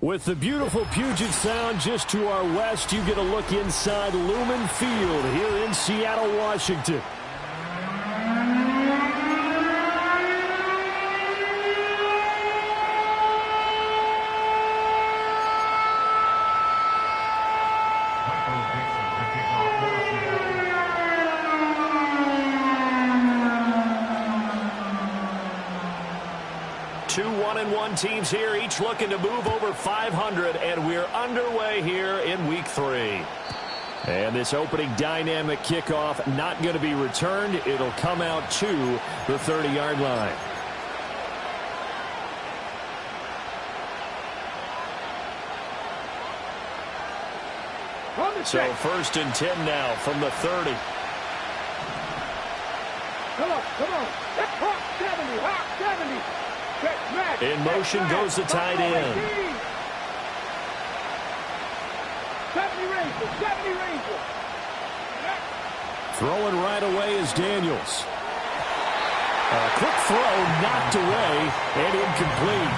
With the beautiful Puget Sound just to our west, you get a look inside Lumen Field here in Seattle, Washington. Two 1-1 teams here, each looking to move over 500, and we're underway here in week 3. And this opening dynamic kickoff not going to be returned. It'll come out to the 30-yard line. So first and 10 now from the 30. Come on. Hawk 70. In motion goes the tight end. 70 Ranger. Throwing right away is Daniels. A quick throw knocked away and incomplete.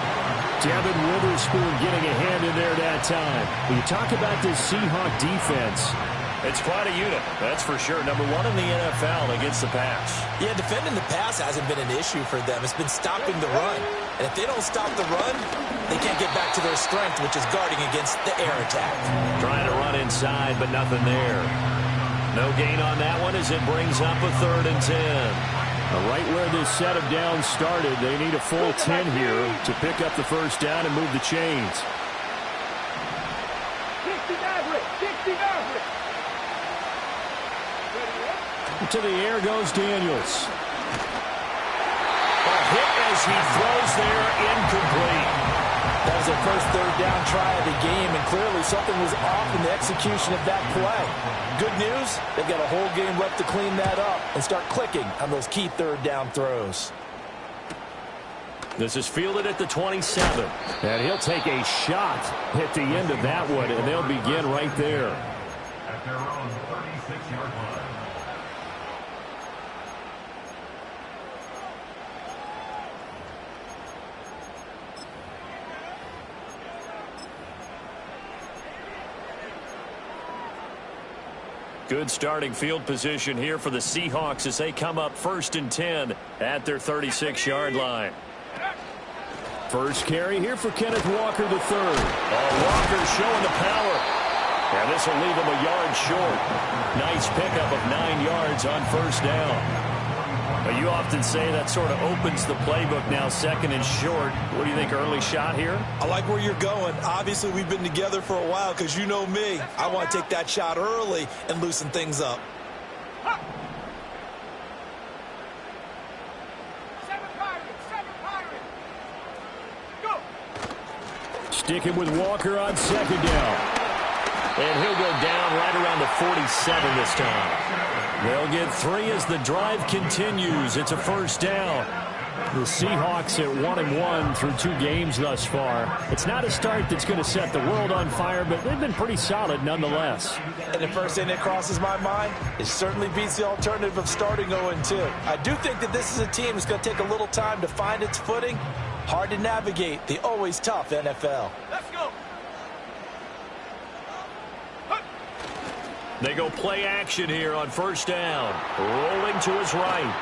Devin Witherspoon getting a hand in there that time. When you talk about this Seahawk defense, it's quite a unit, that's for sure. Number 1 in the NFL against the pass. Yeah, defending the pass hasn't been an issue for them. It's been stopping the run. And if they don't stop the run, they can't get back to their strength, which is guarding against the air attack. Trying to run inside, but nothing there. No gain on that one as it brings up a 3rd and 10. Right where this set of downs started, they need a full 10 here to pick up the first down and move the chains. 60 To the air goes Daniels. A hit as he throws there, incomplete. That was their first 3rd down try of the game, and clearly something was off in the execution of that play. Good news, they've got a whole game left to clean that up and start clicking on those key 3rd down throws. This is fielded at the 27. And he'll take a shot at the end of that one, and they'll begin right there. At their own 36-yard line. Good starting field position here for the Seahawks as they come up 1st and 10 at their 36-yard line. First carry here for Kenneth Walker III. Walker showing the power. And this will leave him a yard short. Nice pickup of 9 yards on 1st down. But you often say that sort of opens the playbook now, 2nd and short. What do you think, early shot here? I like where you're going. Obviously, we've been together for a while because you know me. I want to take that shot early and loosen things up. Go. Sticking with Walker on 2nd down. And he'll go down right around the 47 this time. They'll get 3 as the drive continues. It's a 1st down. The Seahawks at 1-1 through 2 games thus far. It's not a start that's going to set the world on fire, but they've been pretty solid nonetheless. And the first thing that crosses my mind, it certainly beats the alternative of starting 0-2. I do think that this is a team that's going to take a little time to find its footing. Hard to navigate the always tough NFL. Let's go. They go play action here on 1st down. Rolling to his right.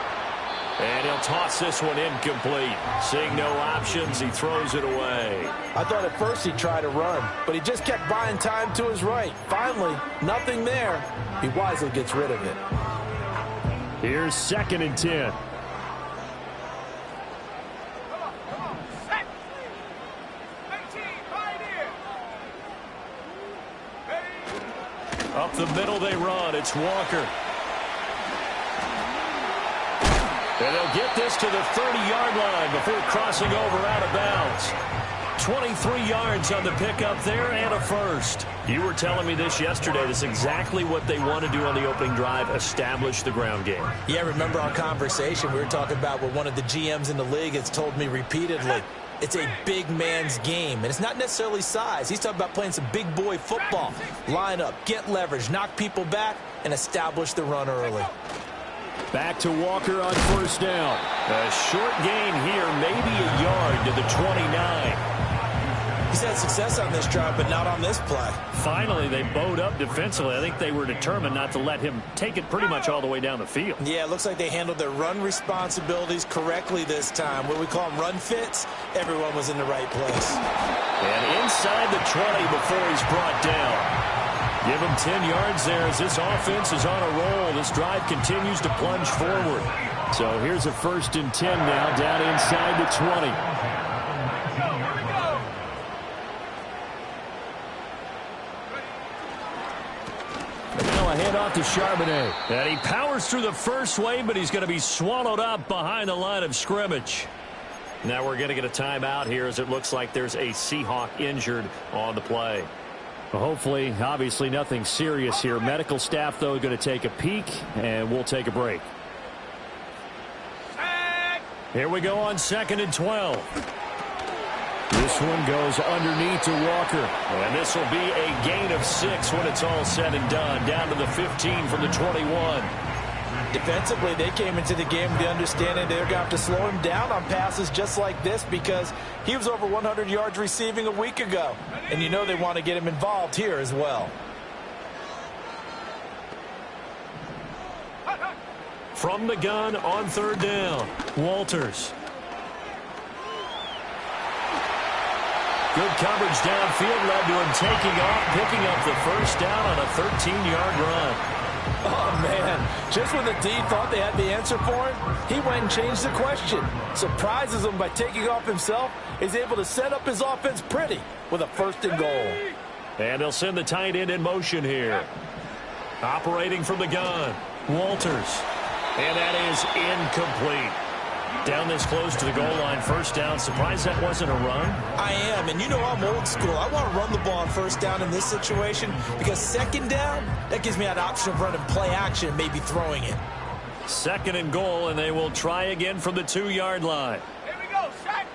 And he'll toss this one incomplete. Seeing no options, he throws it away. I thought at first he'd try to run, but he just kept buying time to his right. Finally, nothing there. He wisely gets rid of it. Here's 2nd and 10. Up the middle they run. It's Walker. And they'll get this to the 30-yard line before crossing over out of bounds. 23 yards on the pickup there and a first. You were telling me this yesterday. That's exactly what they want to do on the opening drive, establish the ground game. Yeah, remember our conversation? We were talking about what one of the GMs in the league has told me repeatedly. It's a big man's game, and it's not necessarily size. He's talking about playing some big boy football. Line up, get leverage, knock people back, and establish the run early. Back to Walker on 1st down. A short gain here, maybe a yard to the 29. He says had success on this drive, but not on this play. Finally, they bowed up defensively. I think they were determined not to let him take it pretty much all the way down the field. Yeah, it looks like they handled their run responsibilities correctly this time. What we call them run fits, everyone was in the right place. And inside the 20 before he's brought down. Give him 10 yards there as this offense is on a roll. This drive continues to plunge forward. So here's a 1st and 10 now down inside the 20. Now a handoff to Charbonnet. And he powers through the first wave, but he's going to be swallowed up behind the line of scrimmage. Now we're going to get a timeout here as it looks like there's a Seahawk injured on the play. Well, hopefully, obviously nothing serious here. Medical staff, though, going to take a peek, and we'll take a break. Here we go on 2nd and 12. This one goes underneath to Walker. And this will be a gain of 6 when it's all said and done. Down to the 15 from the 21. Defensively, they came into the game with the understanding they're going to have to slow him down on passes just like this because he was over 100 yards receiving a week ago. And you know they want to get him involved here as well. From the gun on 3rd down, Walters. Good coverage downfield led to him taking off, picking up the 1st down on a 13-yard run. Oh, man. Just when the D thought they had the answer for him, he went and changed the question. Surprises him by taking off himself. He's able to set up his offense pretty with a 1st and goal. And he'll send the tight end in motion here. Operating from the gun, Walters. And that is incomplete. Down this close to the goal line, 1st down. Surprised that wasn't a run? I am, and you know I'm old school. I want to run the ball on 1st down in this situation because 2nd down, that gives me that option of running play action and maybe throwing it. 2nd and goal, and they will try again from the 2-yard line. Here we go, set.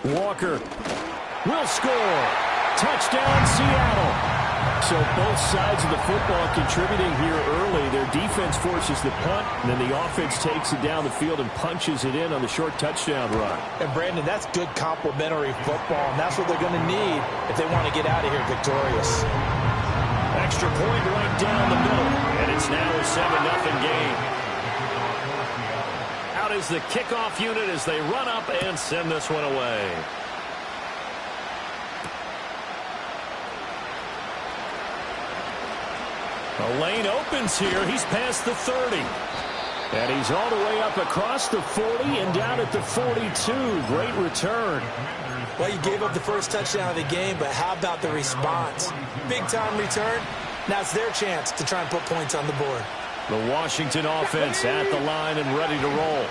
Walker will score. Touchdown, Seattle. So both sides of the football contributing here early. Their defense forces the punt, and then the offense takes it down the field and punches it in on the short touchdown run. And, Brandon, that's good complementary football, and that's what they're going to need if they want to get out of here victorious. Extra point right down the middle, and it's now a 7-0 game. Out is the kickoff unit as they run up and send this one away. The lane opens here. He's past the 30. And he's all the way up across the 40 and down at the 42. Great return. Well, you gave up the first touchdown of the game, but how about the response? Big-time return. Now it's their chance to try and put points on the board. The Washington offense at the line and ready to roll.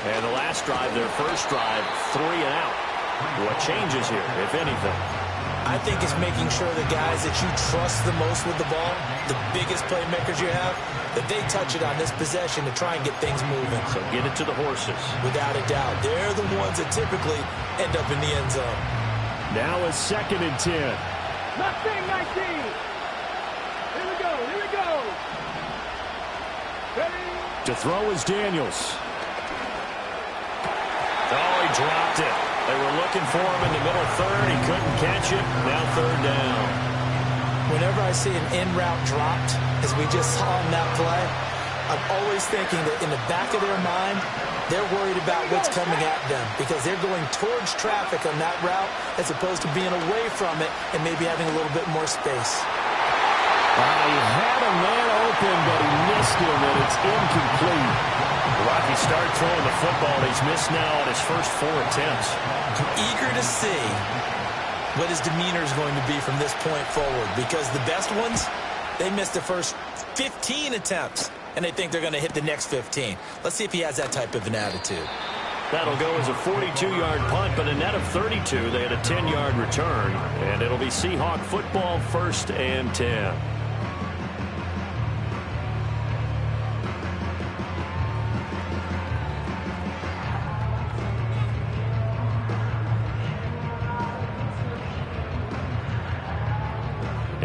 And the last drive, their first drive, 3 and out. What changes here, if anything? I think it's making sure the guys that you trust the most with the ball, the biggest playmakers you have, that they touch it on this possession to try and get things moving. So get it to the horses. Without a doubt. They're the ones that typically end up in the end zone. Now a 2nd and 10. Nothing, 19. Here we go, here we go. Ready? To throw is Daniels. Oh, he dropped it. They were looking for him in the middle third. He couldn't catch it. Now 3rd down. Whenever I see an in route dropped, as we just saw in that play, I'm always thinking that in the back of their mind, they're worried about what's coming at them because they're going towards traffic on that route as opposed to being away from it and maybe having a little bit more space. He had a man open, but he missed him, and it's incomplete. Rocky started throwing the football. He's missed now on his first 4 attempts. I'm eager to see what his demeanor is going to be from this point forward because the best ones, they missed the first 15 attempts, and they think they're going to hit the next 15. Let's see if he has that type of an attitude. That'll go as a 42-yard punt, but a net of 32. They had a 10-yard return, and it'll be Seahawk football 1st and 10.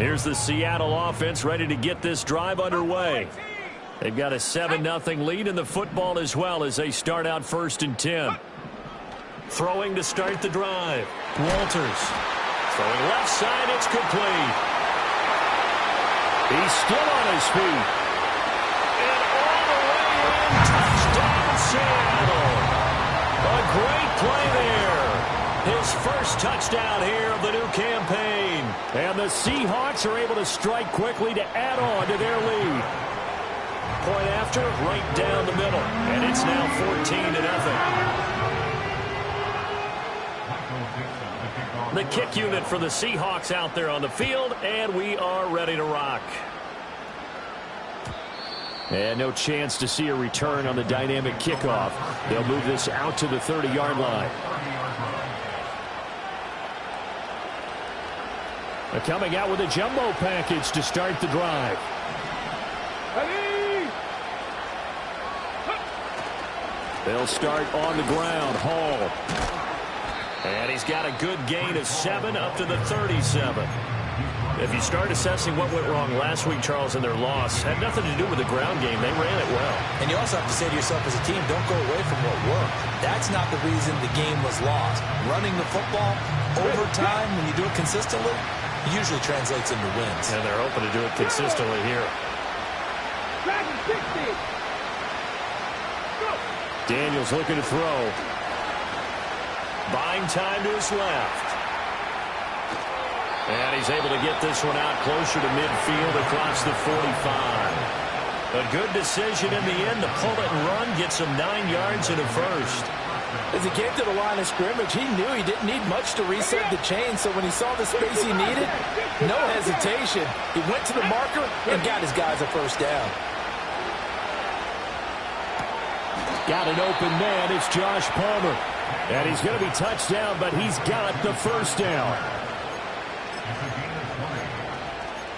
Here's the Seattle offense ready to get this drive underway. They've got a 7-0 lead in the football as well as they start out 1st and 10. Throwing to start the drive. Walters. Throwing left side, it's complete. He's still on his feet. And all the way in, touchdown Seattle. A great play there. His first touchdown here of the new campaign. And the Seahawks are able to strike quickly to add on to their lead. Point after, right down the middle. And it's now 14-0. The kick unit for the Seahawks out there on the field, and we are ready to rock. And no chance to see a return on the dynamic kickoff. They'll move this out to the 30-yard line. They're coming out with a jumbo package to start the drive. They'll start on the ground. Hall. And he's got a good gain of 7 up to the 37. If you start assessing what went wrong last week, Charles, in their loss, had nothing to do with the ground game. They ran it well. And you also have to say to yourself as a team, don't go away from what worked. That's not the reason the game was lost. Running the football over time, when you do it consistently, usually translates into wins. And they're open to do it consistently here. Daniels looking to throw. Buying time to his left. And he's able to get this one out closer to midfield across the 45. A good decision in the end to pull it and run, get some 9 yards and a first. As he came to the line of scrimmage, he knew he didn't need much to reset the chain, so when he saw the space he needed, no hesitation. He went to the marker and got his guys a first down. Got an open man. It's Josh Palmer. And he's going to be touched down, but he's got the first down.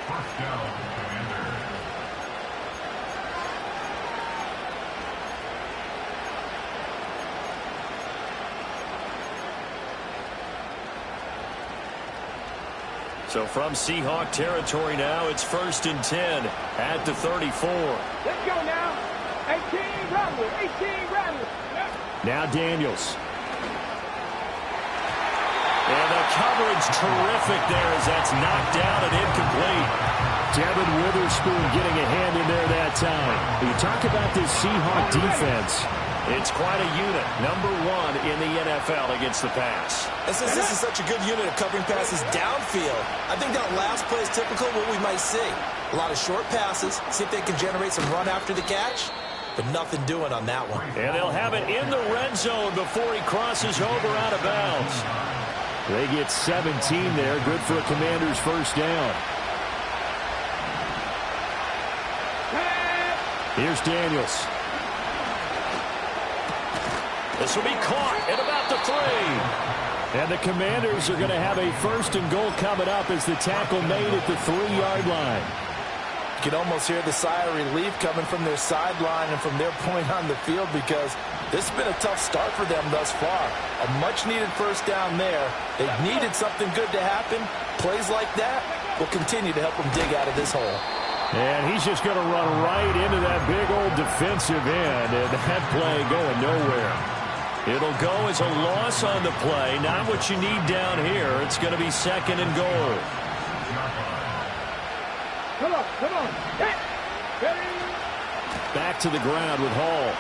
First down, Commanders. So from Seahawk territory now, it's 1st and 10 at the 34. Let's go now. 18 rattle. 18 rattle. Now Daniels. And the coverage terrific there as that's knocked down and incomplete. Devin Witherspoon getting a hand in there that time. You talk about this Seahawk defense. It's quite a unit. Number 1 in the NFL against the pass. And since this is such a good unit of covering passes downfield, I think that last play is typical of what we might see. A lot of short passes, see if they can generate some run after the catch, but nothing doing on that one. And they'll have it in the red zone before he crosses over out of bounds. They get 17 there. Good for a Commander's first down. Here's Daniels. This will be caught at about the 3. And the Commanders are going to have a 1st and goal coming up as the tackle made at the 3-yard line. You can almost hear the sigh of relief coming from their sideline and from their point on the field because this has been a tough start for them thus far. A much-needed first down there. They needed something good to happen. Plays like that will continue to help them dig out of this hole. And he's just going to run right into that big old defensive end, and that play going nowhere. It'll go as a loss on the play. Not what you need down here. It's going to be 2nd and goal. Come on, come on. Hey. Ready? Back to the ground with Hall.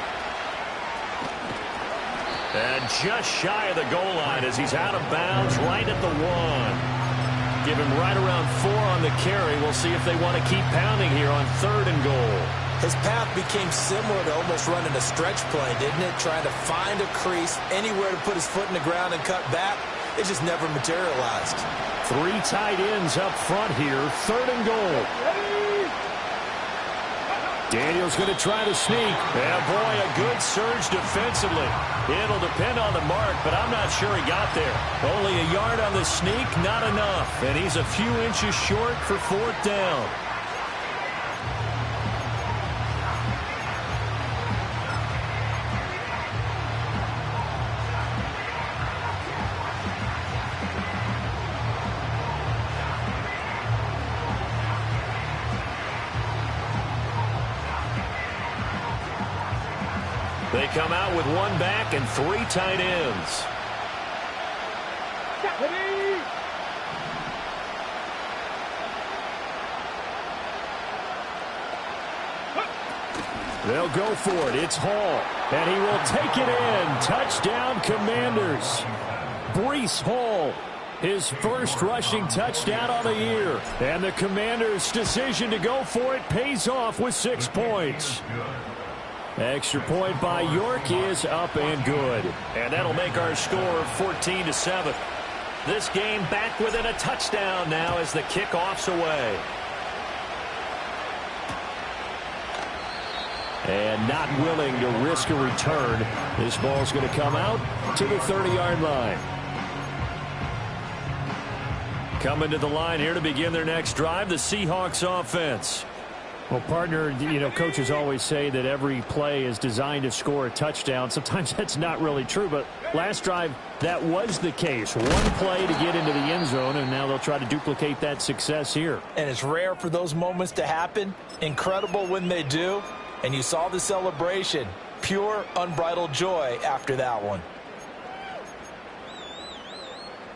And just shy of the goal line as he's out of bounds right at the 1. Give him right around 4 on the carry. We'll see if they want to keep pounding here on 3rd and goal. His path became similar to almost running a stretch play, didn't it? Trying to find a crease, anywhere to put his foot in the ground and cut back. It just never materialized. 3 tight ends up front here. 3rd and goal. Daniels going to try to sneak. Yeah, boy, a good surge defensively. It'll depend on the mark, but I'm not sure he got there. Only a yard on the sneak, not enough. And he's a few inches short for 4th down. come out with one back and 3 tight ends. They'll go for it. It's Hall. And he will take it in. Touchdown, Commanders. Breece Hall, his first rushing touchdown on the year. And the Commanders' decision to go for it pays off with 6 points. Extra point by York is up and good. And that'll make our score 14-7. This game back within a touchdown now as the kickoff's away. And not willing to risk a return. This ball's going to come out to the 30-yard line. Coming to the line here to begin their next drive, the Seahawks offense. Well, partner, you know, coaches always say that every play is designed to score a touchdown. Sometimes that's not really true, but last drive, that was the case. One play to get into the end zone, and now they'll try to duplicate that success here. And it's rare for those moments to happen. Incredible when they do. And you saw the celebration. Pure, unbridled joy after that one.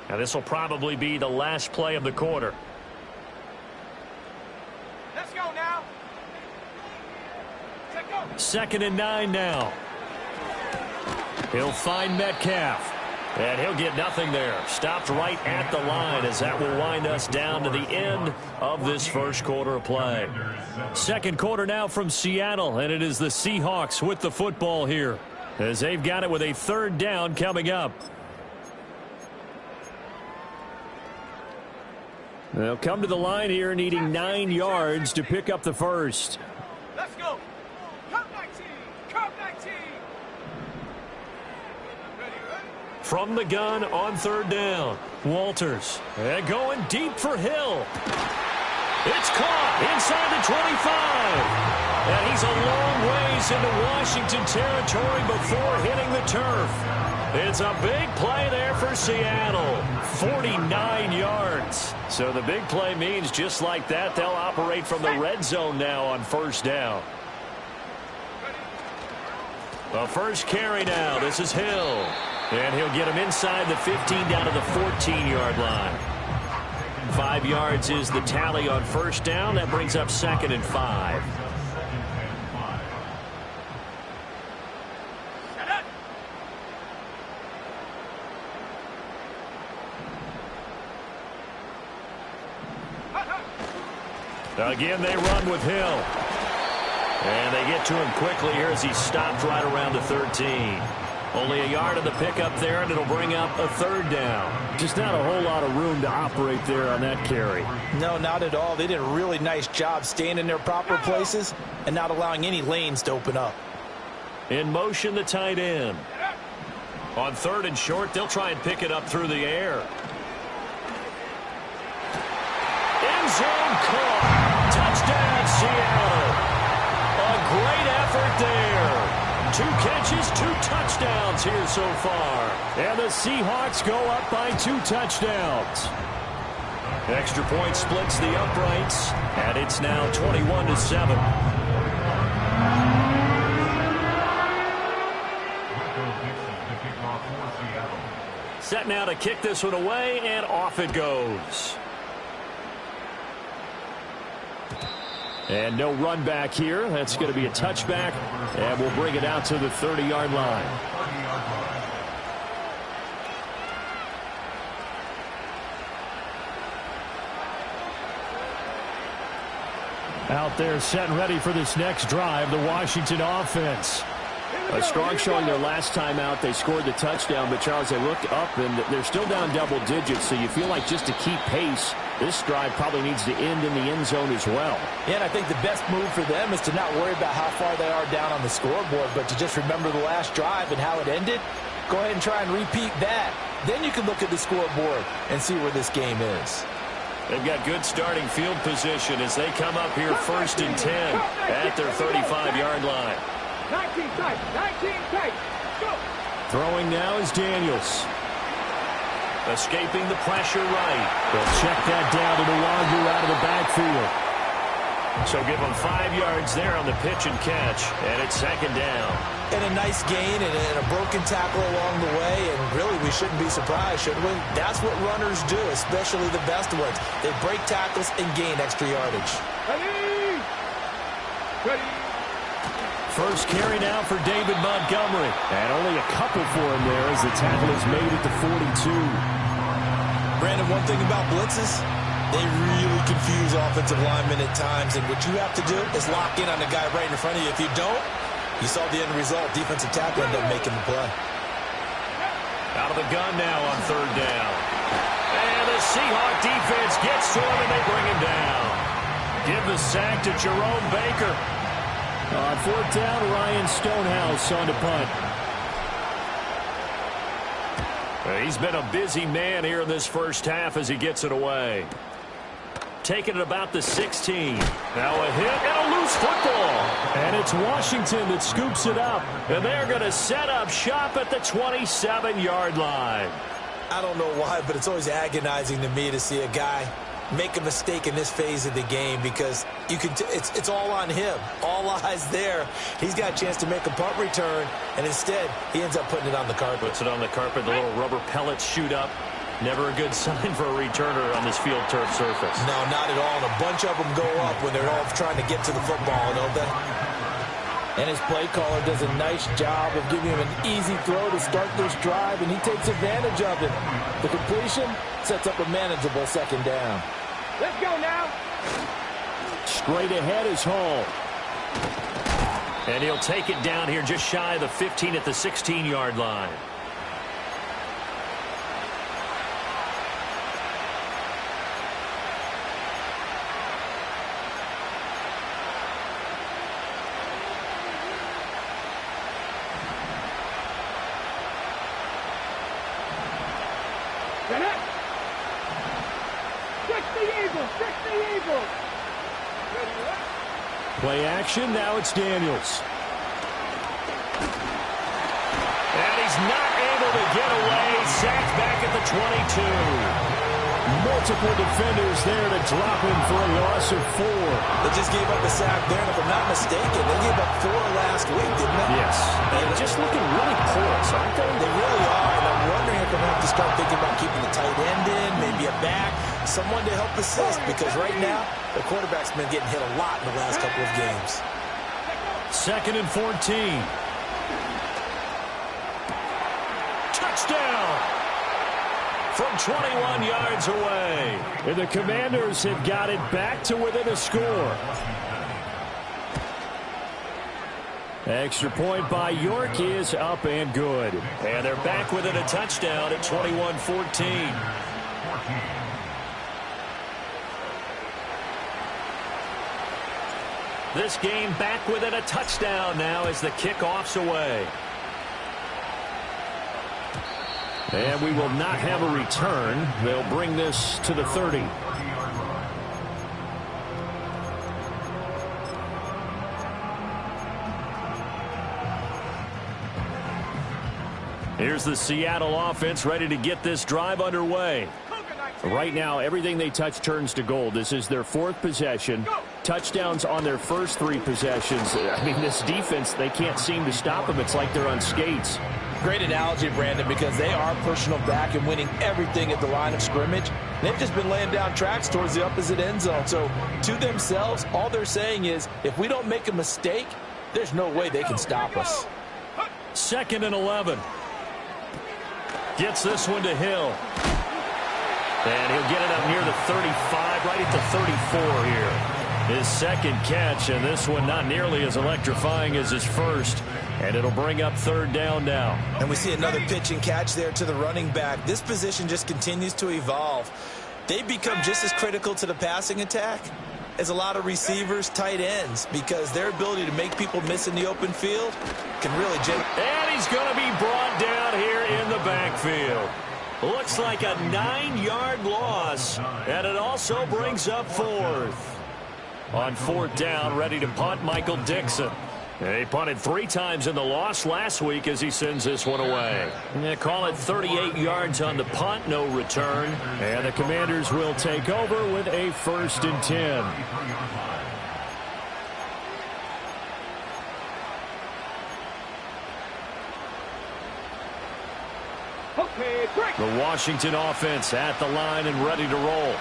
Now this will probably be the last play of the quarter. Let's go now. Let's go. 2nd and 9 now. He'll find Metcalf. And he'll get nothing there. Stopped right at the line as that will wind us down to the end of this first quarter of play. Second quarter now from Seattle, and it is the Seahawks with the football here as they've got it with a 3rd down coming up. They'll come to the line here needing 9 yards to pick up the first. Let's go. Come 19. Come 19. From the gun on 3rd down, Walters. And going deep for Hill. It's caught inside the 25. And he's a long ways into Washington territory before hitting the turf. It's a big play there for Seattle. 49 yards. So the big play means just like that, they'll operate from the red zone now on 1st down. The first carry now. This is Hill. And he'll get him inside the 15 down to the 14-yard line. 5 yards is the tally on 1st down. That brings up 2nd and 5. Again, they run with Hill. And they get to him quickly here as he stopped right around the 13. Only a yard of the pickup there, and it'll bring up a 3rd down. Just not a whole lot of room to operate there on that carry. No, not at all. They did a really nice job staying in their proper places and not allowing any lanes to open up. In motion, the tight end. On 3rd and short, they'll try and pick it up through the air. End zone caught. Touchdown, Seattle. A great effort there. 2 catches, 2 touchdowns here so far. And the Seahawks go up by 2 touchdowns. Extra point splits the uprights, and it's now 21-7. Set now to kick this one away, and off it goes. And no run back here. That's going to be a touchback, and we'll bring it out to the 30-yard line. Out there set and ready for this next drive, the Washington offense. A strong showing their last time out. They scored the touchdown, but, Charles, they looked up, and they're still down double digits, so you feel like just to keep pace, this drive probably needs to end in the end zone as well. Yeah, and I think the best move for them is to not worry about how far they are down on the scoreboard, but to just remember the last drive and how it ended. Go ahead and try and repeat that. Then you can look at the scoreboard and see where this game is. They've got good starting field position as they come up here 1st and 10 at their 35-yard line. 19 tight, 19 tight. Go. Throwing now is Daniels. Escaping the pressure right. They'll check that down to the Wagner out of the backfield. So give them 5 yards there on the pitch and catch, and it's second down. And a nice gain and a broken tackle along the way, and really we shouldn't be surprised, should we? That's what runners do, especially the best ones. They break tackles and gain extra yardage. Ready! Ready! First carry now for David Montgomery. And only a couple for him there as the tackle is made at the 42. Brandon, one thing about blitzes, they really confuse offensive linemen at times, and what you have to do is lock in on the guy right in front of you. If you don't, you saw the end result. Defensive tackle ended up making the play. Out of the gun now on third down. And the Seahawk defense gets to him, and they bring him down. Give the sack to Jerome Baker. On fourth down, Ryan Stonehouse on the punt. He's been a busy man here in this first half as he gets it away. Taking it about the 16. Now a hit and a loose football. And it's Washington that scoops it up. And they're going to set up shop at the 27-yard line. I don't know why, but it's always agonizing to me to see a guy make a mistake in this phase of the game, because you can it's all on him. All eyes there. He's got a chance to make a punt return, and instead he ends up putting it on the carpet. Puts it on the carpet. The little rubber pellets shoot up. Never a good sign for a returner on this field turf surface. No, not at all. And a bunch of them go up when they're all trying to get to the football, don't they? And his play caller does a nice job of giving him an easy throw to start this drive, and he takes advantage of it. The completion sets up a manageable second down. Let's go now. Straight ahead is Hall. And he'll take it down here just shy of the 15 at the 16-yard line. Get it. Fix the Eagles. Fix the Eagles. Ready, what? Play action. Now it's Daniels. And he's not able to get away. Sacked back at the 22. Multiple defenders there to drop him for a loss of 4. They just gave up a sack there, and if I'm not mistaken, they gave up 4 last week, didn't they? Yes. And just looking really porous, aren't they? They really are, and I'm wondering if I'm going to have to start thinking about keeping the tight end in, maybe a back, someone to help assist, because right now, the quarterback's been getting hit a lot in the last couple of games. Second and 14. Touchdown! From 21 yards away. And the Commanders have got it back to within a score. Extra point by York is up and good. And they're back within a touchdown at 21-14. This game back within a touchdown now as the kickoff's away. And we will not have a return. They'll bring this to the 30. Here's the Seattle offense ready to get this drive underway. Right now, everything they touch turns to gold. This is their 4th possession. Touchdowns on their first 3 possessions. I mean, this defense, they can't seem to stop them. It's like they're on skates. Great analogy, Brandon, because they are pushing them back and winning everything at the line of scrimmage. They've just been laying down tracks towards the opposite end zone. So to themselves, all they're saying is, if we don't make a mistake, there's no way they can stop us. Second and 11. Gets this one to Hill. And he'll get it up near the 35, right at the 34 here. His second catch, and this one not nearly as electrifying as his first. And it'll bring up third down now. And we see another pitch and catch there to the running back. This position just continues to evolve. They've become just as critical to the passing attack as a lot of receivers, tight ends, because their ability to make people miss in the open field can really And he's going to be brought down here in the backfield. Looks like a 9-yard loss, and it also brings up 4th. On 4th down, ready to punt, Michael Dixon. He punted 3 times in the loss last week as he sends this one away. They call it 38 yards on the punt, no return. And the Commanders will take over with a 1st and 10. The Washington offense at the line and ready to roll.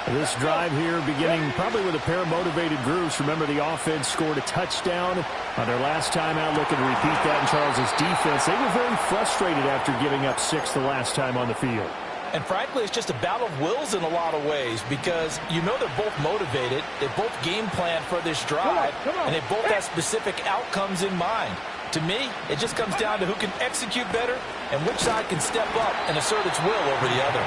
This drive here beginning probably with a pair of motivated groups. Remember, the offense scored a touchdown on their last time out, looking to repeat that in Charles' defense. They were very frustrated after giving up 6 the last time on the field. And frankly, it's just a battle of wills in a lot of ways because you know they're both motivated. They both game plan for this drive, and they both have specific outcomes in mind. To me, it just comes down to who can execute better and which side can step up and assert its will over the other.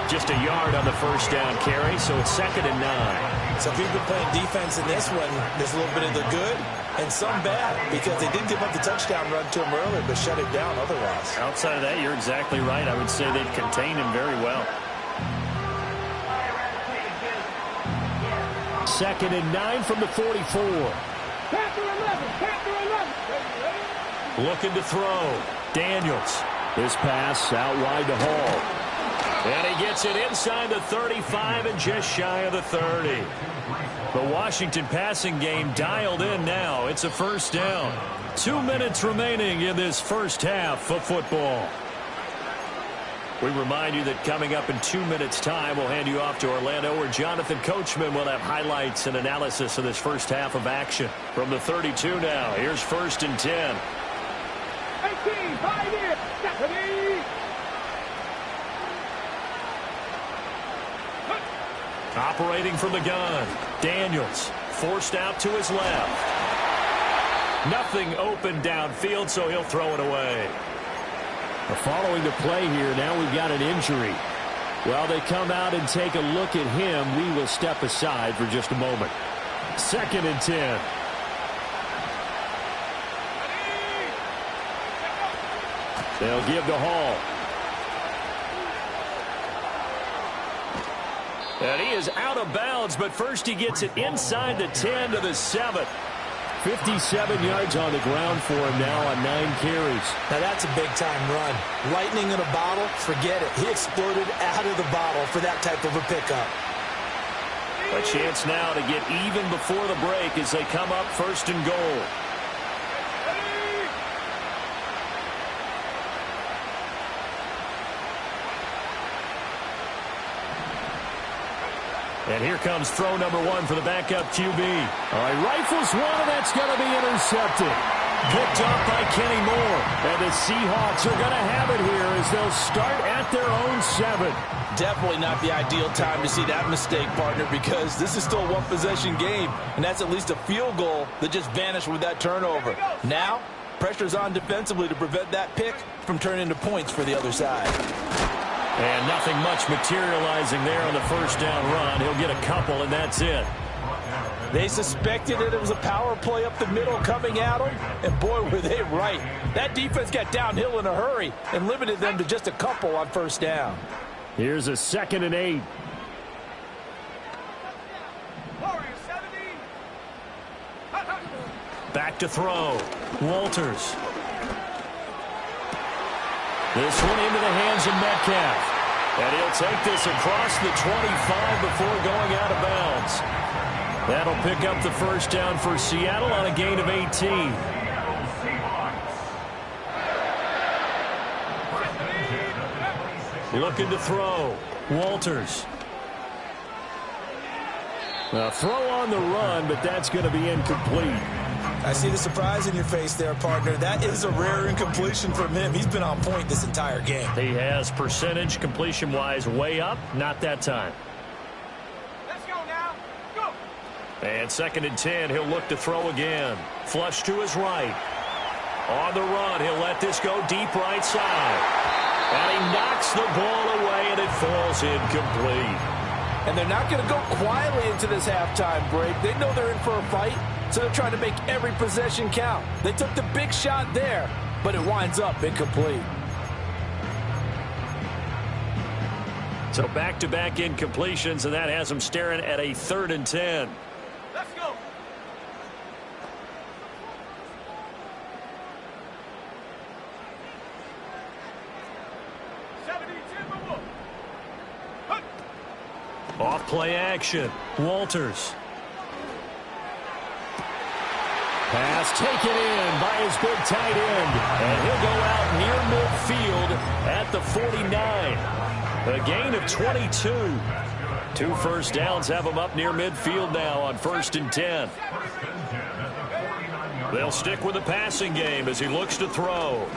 Just a yard on the first down carry, so it's 2nd and 9. So if you've been playing defense in this one, there's a little bit of the good and some bad because they did give up the touchdown run to him earlier but shut it down otherwise. Outside of that, you're exactly right. I would say they've contained him very well. 2nd and 9 from the 44. Panther 11, Panther 11. Looking to throw. Daniels. This pass out wide to Hall. And he gets it inside the 35 and just shy of the 30. The Washington passing game dialed in now. It's a first down. 2 minutes remaining in this first half of football. We remind you that coming up in 2 minutes' time, we'll hand you off to Orlando, where Jonathan Coachman will have highlights and analysis of this first half of action. From the 32 now, here's 1st and 10. 18, 5 here. Stephanie. Operating from the gun. Daniels forced out to his left. Nothing open downfield, so he'll throw it away. Following the play here, now we've got an injury. While they come out and take a look at him, we will step aside for just a moment. 2nd and 10. They'll give to Hall. And he is out of bounds, but first he gets it inside the 10 to the 7. 57 yards on the ground for him now on 9 carries. Now that's a big-time run. Lightning in a bottle, forget it. He exploded out of the bottle for that type of a pickup. A chance now to get even before the break as they come up 1st and goal. And here comes throw number 1 for the backup QB. All right, rifles one, and that's going to be intercepted. Picked off by Kenny Moore. And the Seahawks are going to have it here as they'll start at their own 7. Definitely not the ideal time to see that mistake, partner, because this is still a one-possession game, and that's at least a field goal that just vanished with that turnover. Now, pressure's on defensively to prevent that pick from turning into points for the other side. And nothing much materializing there on the first down run. He'll get a couple, and that's it. They suspected that it was a power play up the middle coming at them, and boy, were they right. That defense got downhill in a hurry and limited them to just a couple on first down. Here's a 2nd and 8. Back to throw. Walters. This one into the hands of Metcalf. And he'll take this across the 25 before going out of bounds. That'll pick up the first down for Seattle on a gain of 18. Looking to throw. Walters. A throw on the run, but that's going to be incomplete. I see the surprise in your face there, partner. That is a rare incompletion from him. He's been on point this entire game. He has percentage completion-wise way up. Not that time. Let's go now. Go. And 2nd and 10, he'll look to throw again. Flush to his right. On the run, he'll let this go deep right side. And he knocks the ball away, and it falls incomplete. And they're not going to go quietly into this halftime break. They know they're in for a fight, so they're trying to make every possession count. They took the big shot there, but it winds up incomplete. So back-to-back incompletions, and that has them staring at a 3rd and 10. Let's go. Off play action. Walters. Pass taken in by his big tight end. And he'll go out near midfield at the 49. A gain of 22. 2 first downs have him up near midfield now on 1st and 10. They'll stick with the passing game as he looks to throw.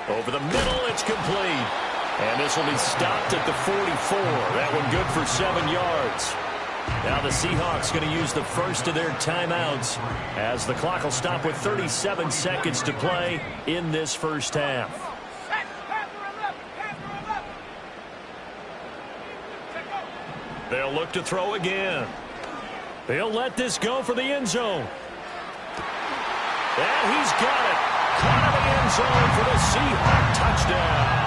Over the middle, it's complete. And this will be stopped at the 44. That one good for 7 yards. Now the Seahawks going to use the first of their timeouts as the clock will stop with 37 seconds to play in this first half. They'll look to throw again. They'll let this go for the end zone. And he's got it. Caught in the end zone for the Seahawk touchdown.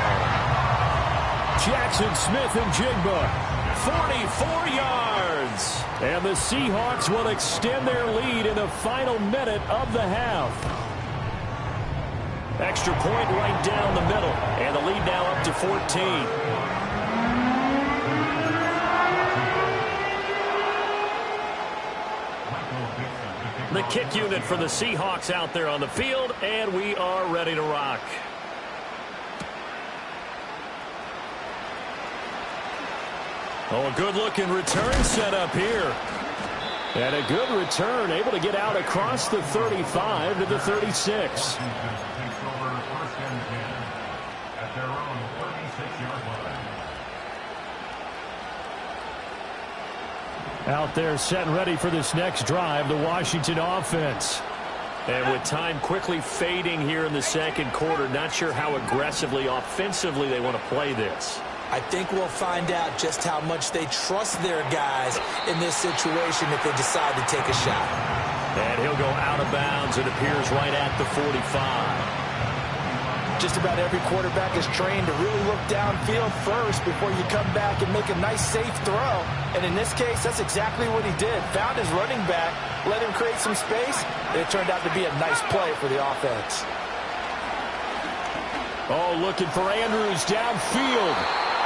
Jackson Smith-Njigba, 44 yards. And the Seahawks will extend their lead in the final minute of the half. Extra point right down the middle. And the lead now up to 14. The kick unit for the Seahawks out there on the field, and we are ready to rock. Oh, a good-looking return set up here. And a good return, able to get out across the 35 to the 36. Out there set and ready for this next drive, the Washington offense. And with time quickly fading here in the second quarter, not sure how aggressively, offensively they want to play this. I think we'll find out just how much they trust their guys in this situation if they decide to take a shot. And he'll go out of bounds. It appears right at the 45. Just about every quarterback is trained to really look downfield first before you come back and make a nice, safe throw. And in this case, that's exactly what he did. Found his running back, let him create some space, and it turned out to be a nice play for the offense. Oh, looking for Andrews downfield.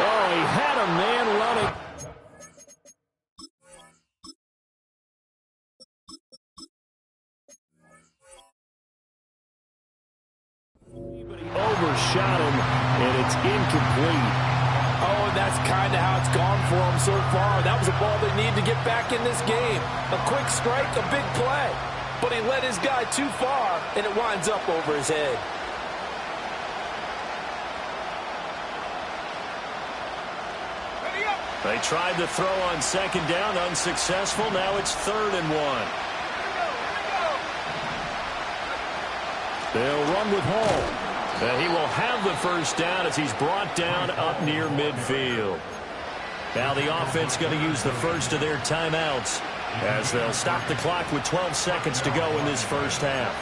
Oh, he had a man running. Overshot him, and it's incomplete. Oh, and that's kind of how it's gone for him so far. That was a ball they need to get back in this game. A quick strike, a big play. But he led his guy too far, and it winds up over his head. They tried to throw on second down, unsuccessful. Now it's 3rd and 1. They'll run with Hall. And he will have the first down as he's brought down up near midfield. Now the offense going to use the first of their timeouts as they'll stop the clock with 12 seconds to go in this first half.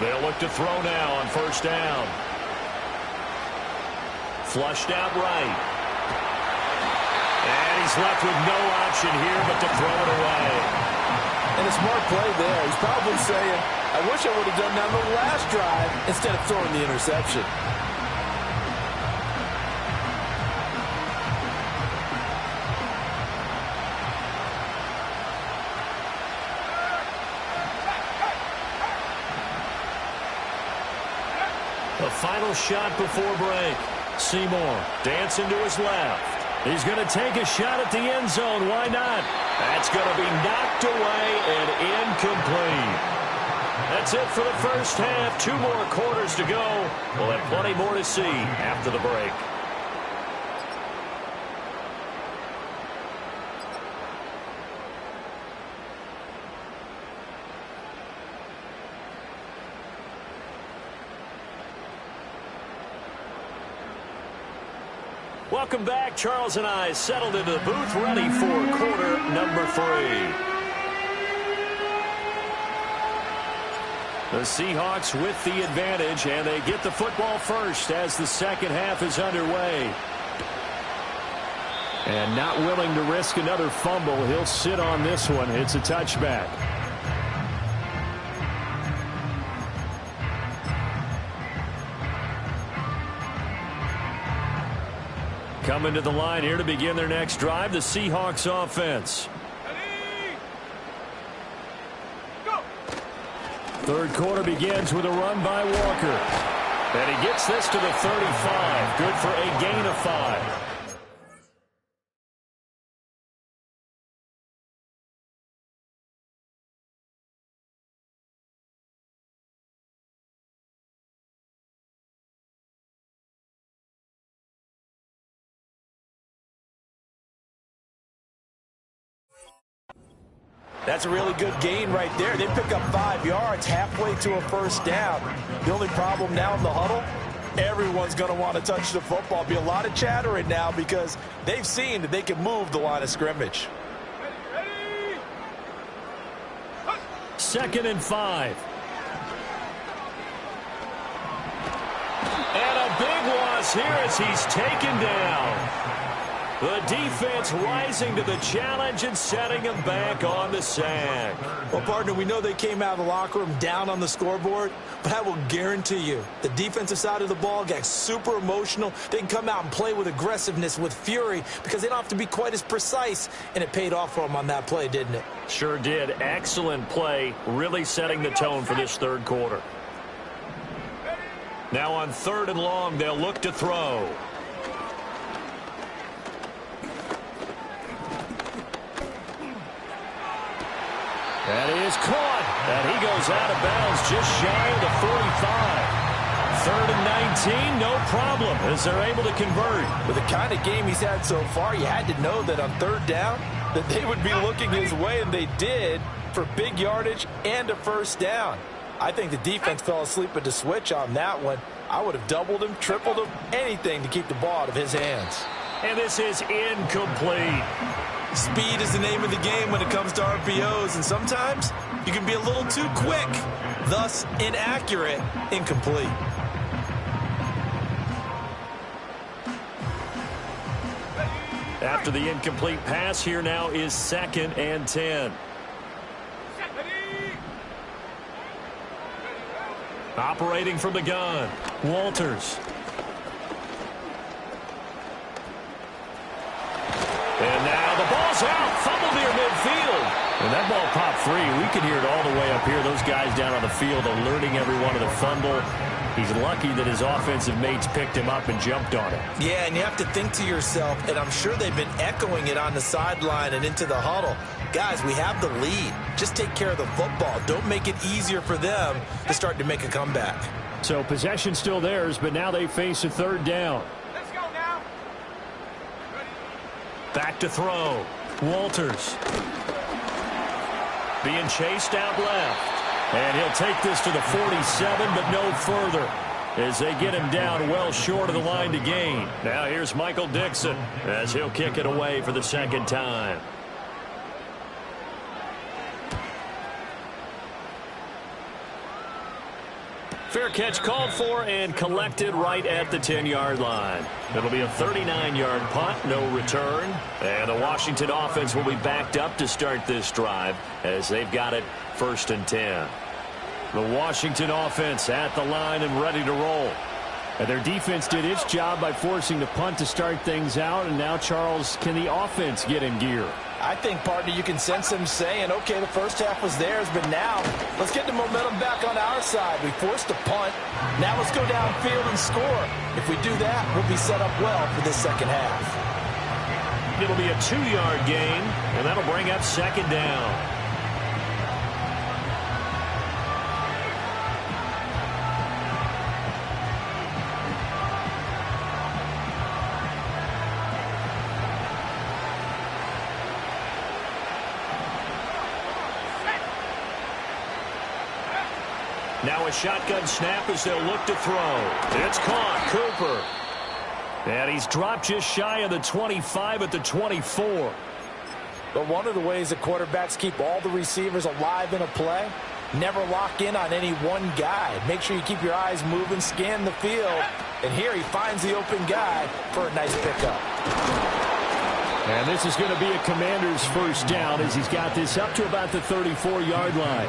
They'll look to throw now on first down. Flushed out right. And he's left with no option here but to throw it away. And a smart play there. He's probably saying, I wish I would have done that on the last drive instead of throwing the interception. The final shot before break. Seymour dancing to his left. He's going to take a shot at the end zone. Why not? That's going to be knocked away and incomplete. That's it for the first half. 2 more quarters to go. We'll have plenty more to see after the break. Welcome back. Charles and I settled into the booth, ready for quarter number 3. The Seahawks with the advantage, and they get the football first as the second half is underway. And not willing to risk another fumble. He'll sit on this one. It's a touchback. Coming to the line here to begin their next drive, the Seahawks offense. Third quarter begins with a run by Walker. And he gets this to the 35. Good for a gain of 5. That's a really good gain right there. They pick up 5 yards halfway to a first down. The only problem now in the huddle, everyone's going to want to touch the football. Be a lot of chattering now because they've seen that they can move the line of scrimmage. 2nd and 5. And a big loss here as he's taken down. The defense rising to the challenge and setting him back on the sack. Well, partner, we know they came out of the locker room down on the scoreboard, but I will guarantee you the defensive side of the ball got super emotional. They can come out and play with aggressiveness, with fury, because they don't have to be quite as precise, and it paid off for them on that play, didn't it? Sure did. Excellent play, really setting the tone for this third quarter. Now on 3rd and long, they'll look to throw. That is caught. And he goes out of bounds just shy of the 45. 3rd and 19, no problem, as they're able to convert. With the kind of game he's had so far, you had to know that on 3rd down that they would be looking his way, and they did, for big yardage and a first down. I think the defense fell asleep at the switch on that one. I would have doubled him, tripled him, anything to keep the ball out of his hands. And this is incomplete. Speed is the name of the game when it comes to RPOs, and sometimes you can be a little too quick, thus inaccurate, incomplete. After the incomplete pass, here now is 2nd and 10. Operating from the gun, Walters. And now the ball's out. Fumble near midfield. And that ball popped free. We can hear it all the way up here. Those guys down on the field alerting everyone of the fumble. He's lucky that his offensive mates picked him up and jumped on it. Yeah, and you have to think to yourself, and I'm sure they've been echoing it on the sideline and into the huddle. Guys, we have the lead. Just take care of the football. Don't make it easier for them to start to make a comeback. So possession still theirs, but now they face a 3rd down. Back to throw. Walters. Being chased out left. And he'll take this to the 47, but no further, as they get him down well short of the line to gain. Now here's Michael Dixon as he'll kick it away for the 2nd time. Fair catch called for and collected right at the 10-yard line. It'll be a 39-yard punt, no return. And the Washington offense will be backed up to start this drive as they've got it 1st and 10. The Washington offense at the line and ready to roll. And their defense did its job by forcing the punt to start things out. And now, Charles, can the offense get in gear? I think, partner, you can sense them saying, okay, the first half was theirs, but now let's get the momentum back on our side. We forced a punt. Now let's go downfield and score. If we do that, we'll be set up well for this 2nd half. It'll be a 2-yard gain, and that'll bring up 2nd down. Now a shotgun snap as they'll look to throw. It's caught. Cooper. And he's dropped just shy of the 25 at the 24. But one of the ways that quarterbacks keep all the receivers alive in a play, never lock in on any one guy. Make sure you keep your eyes moving, scan the field. And here he finds the open guy for a nice pickup. And this is going to be a Commander's first down as he's got this up to about the 34-yard line.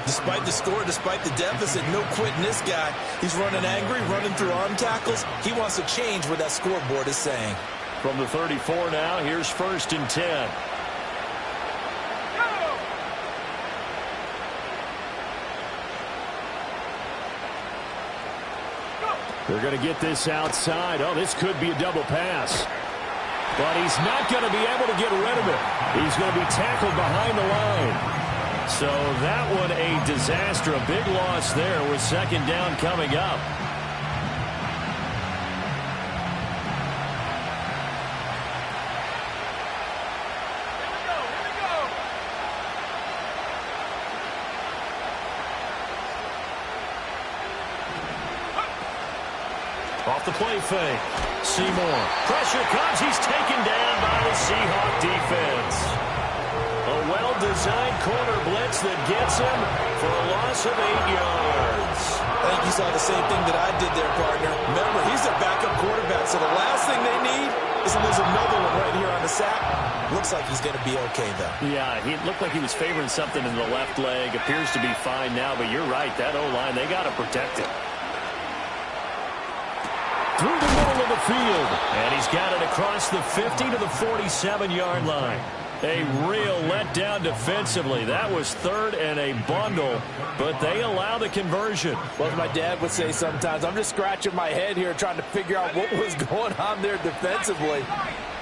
Despite the score, despite the deficit, no quitting this guy. He's running angry, running through arm tackles. He wants to change what that scoreboard is saying. From the 34 now, here's 1st and 10. They're going to get this outside. Oh, this could be a double pass. But he's not going to be able to get rid of it. He's going to be tackled behind the line. So that one a disaster. A big loss there with 2nd down coming up. Off the play fake. Seymour. Pressure comes. He's taken down by the Seahawk defense. A well-designed corner blitz that gets him for a loss of 8 yards. I think you saw the same thing that I did there, partner. Remember, he's a backup quarterback, so the last thing they need is to lose another one right here on the sack. Looks like he's going to be okay, though. Yeah, he looked like he was favoring something in the left leg. Appears to be fine now, but you're right. That O-line, they got to protect him. Through the middle of the field. And he's got it across the 50 to the 47-yard line. A real letdown defensively. That was 3rd and a bundle, but they allow the conversion. Well, as my dad would say sometimes, I'm just scratching my head here trying to figure out what was going on there defensively.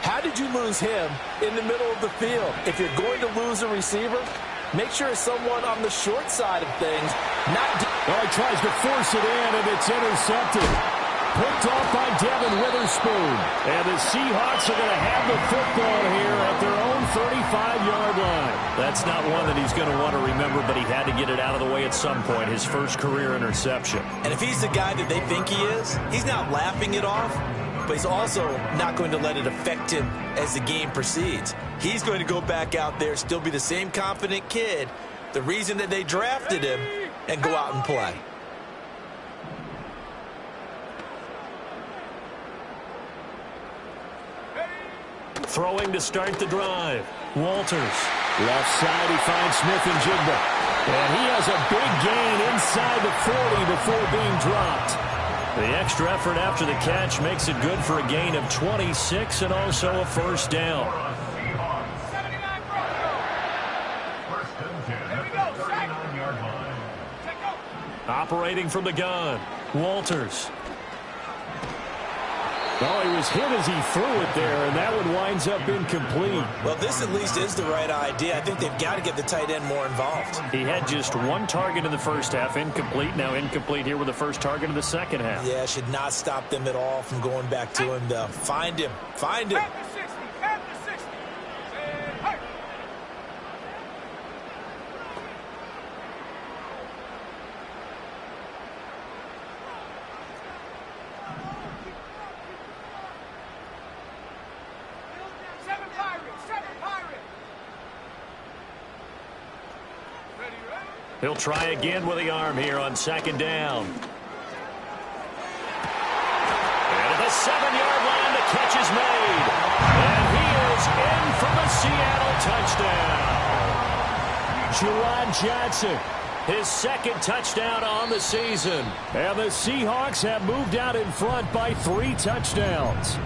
How did you lose him in the middle of the field? If you're going to lose a receiver, make sure it's someone on the short side of things. Oh, he tries to force it in, and it's intercepted. Picked off by Devin Witherspoon. And the Seahawks are going to have the football here at their own 35-yard line. That's not one that he's going to want to remember, but he had to get it out of the way at some point. His first career interception. And if he's the guy that they think he is, he's not laughing it off, but he's also not going to let it affect him as the game proceeds. He's going to go back out there, still be the same confident kid, the reason that they drafted him, and go out and play. Throwing to start the drive. Walters. Left side, he finds Smith and Jigba. And he has a big gain inside the 40 before being dropped. The extra effort after the catch makes it good for a gain of 26 and also a 1st down. Operating from the gun. Walters. Oh, he was hit as he threw it there, and that one winds up incomplete. Well, this at least is the right idea. I think they've got to get the tight end more involved. He had just 1 target in the first half, incomplete. Now incomplete here with the first target in the second half. Yeah, should not stop them at all from going back to him, though. Find him. Find him. He'll try again with the arm here on 2nd down. And at the 7-yard line, the catch is made. And he is in for the Seattle touchdown. Juwan Johnson, his 2nd touchdown on the season. And the Seahawks have moved out in front by 3 touchdowns.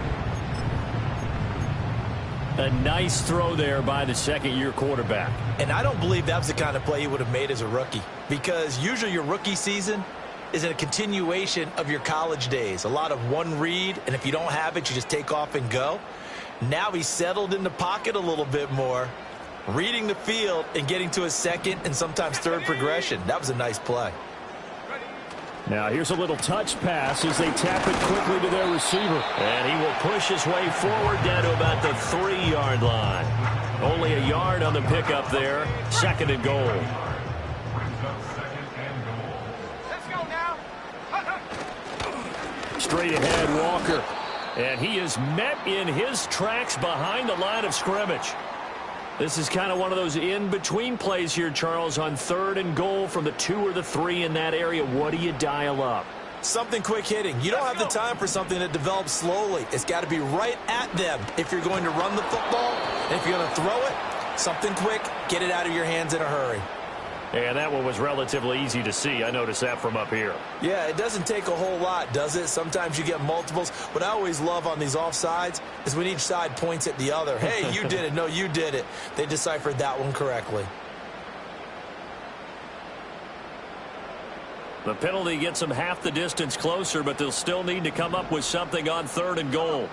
A nice throw there by the 2nd-year quarterback. And I don't believe that was the kind of play he would have made as a rookie, because usually your rookie season is a continuation of your college days. A lot of one read, and if you don't have it, you just take off and go. Now he's settled in the pocket a little bit more, reading the field and getting to his 2nd and sometimes 3rd progression. That was a nice play. Now here's a little touch pass as they tap it quickly to their receiver. And he will push his way forward down to about the 3-yard line. Only a yard on the pickup there. 2nd and goal. Let's go now. Straight ahead, Walker. And he is met in his tracks behind the line of scrimmage. This is kind of one of those in-between plays here, Charles, on 3rd and goal from the 2 or the 3 in that area. What do you dial up? Something quick hitting. You don't have the time for something that develops slowly. It's got to be right at them if you're going to run the football. And if you're going to throw it, something quick, get it out of your hands in a hurry. And that one was relatively easy to see. I noticed that from up here. Yeah, it doesn't take a whole lot, does it? Sometimes you get multiples. What I always love on these offsides is when each side points at the other. Hey, you did it. No, you did it. They deciphered that one correctly. The penalty gets them half the distance closer, but they'll still need to come up with something on 3rd and goal.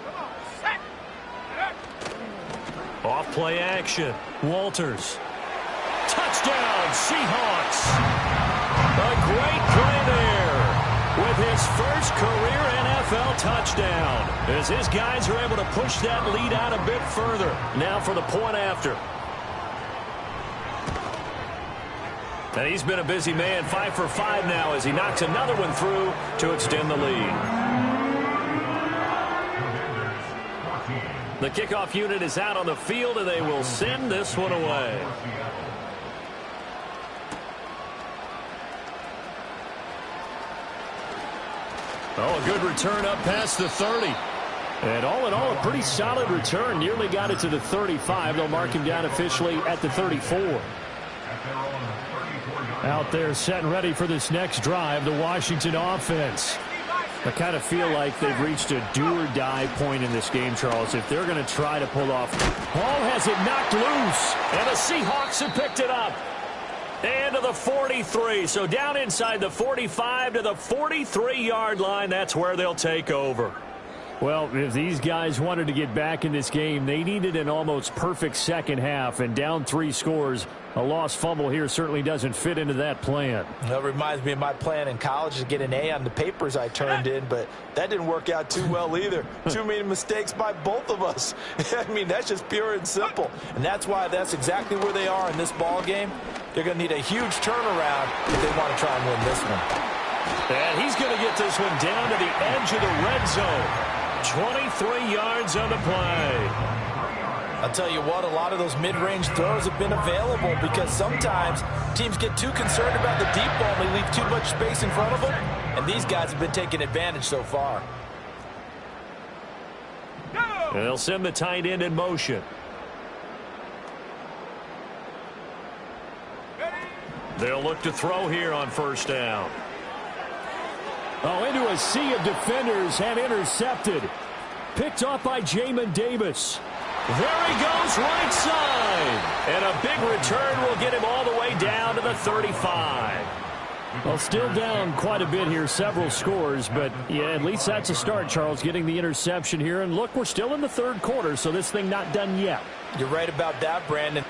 Off play action. Walters. Touchdown, Seahawks. A great play there with his first career NFL touchdown, as his guys are able to push that lead out a bit further. Now for the point after. And he's been a busy man, 5 for 5 now as he knocks another one through to extend the lead. The kickoff unit is out on the field, and they will send this one away. Oh, a good return up past the 30. And all in all, a pretty solid return. Nearly got it to the 35. They'll mark him down officially at the 34. Out there set and ready for this next drive, the Washington offense. I kind of feel like they've reached a do-or-die point in this game, Charles. If they're going to try to pull off. Ball has it knocked loose. And the Seahawks have picked it up. And to the 43. So down inside the 45 to the 43-yard line. That's where they'll take over. Well, if these guys wanted to get back in this game, they needed an almost perfect second half. And down 3 scores, a lost fumble here certainly doesn't fit into that plan. That reminds me of my plan in college to get an A on the papers I turned in, but that didn't work out too well either. Too many mistakes by both of us. I mean, that's just pure and simple. And that's why that's exactly where they are in this ball game. They're going to need a huge turnaround if they want to try and win this one. And he's going to get this one down to the edge of the red zone. 23 yards on the play. I'll tell you what, a lot of those mid-range throws have been available because sometimes teams get too concerned about the deep ball and they leave too much space in front of them, and these guys have been taking advantage so far. And they'll send the tight end in motion. They'll look to throw here on 1st down. Oh, into a sea of defenders and intercepted. Picked off by Jamin Davis. There he goes, right side. And a big return will get him all the way down to the 35. Well, still down quite a bit here, several scores, but yeah, at least that's a start, Charles, getting the interception here. And look, we're still in the 3rd quarter, so this thing not done yet. You're right about that, Brandon.